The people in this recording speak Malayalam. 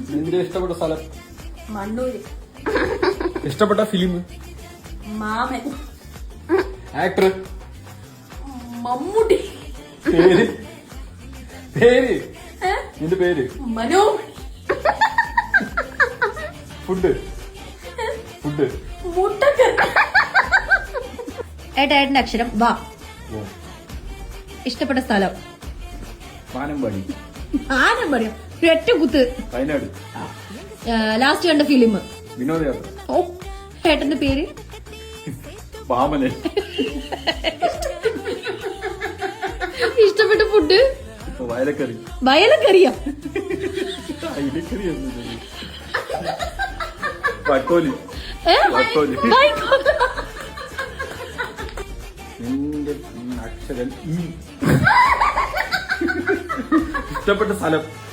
നിന്റെ ഇഷ്ടപ്പെട്ട സ്ഥലം? മണ്ണൂര്. ഇഷ്ടപ്പെട്ട ഫിലിം? മാമൻ. ആക്ടർ? മമ്മൂട്ടി. പേര്? നിന്റെ പേര്? മനോമണി. ഫുഡ്? മുട്ടക്കറി. ഏട്ടന്റെ അക്ഷരം വാ. ഇഷ്ടപ്പെട്ട സ്ഥലം? വാനമ്പാടി. ആനം പറയാം. ഒറ്റ കുത്ത്. വയനാട്. ലാസ്റ്റ് കണ്ട ഫിലിം? വിനോദയാത്ര. ഓ, ഏട്ടന്റെ പേര്? വാമനൻ. ഇഷ്ടപ്പെട്ട ഫുഡ്? വയലക്കറി. വയലക്കറിയോ? അയിലക്കറി. വക്കോലി. നിന്റെ അക്ഷരം ഇഷ്ടപ്പെട്ട സ്ഥലം?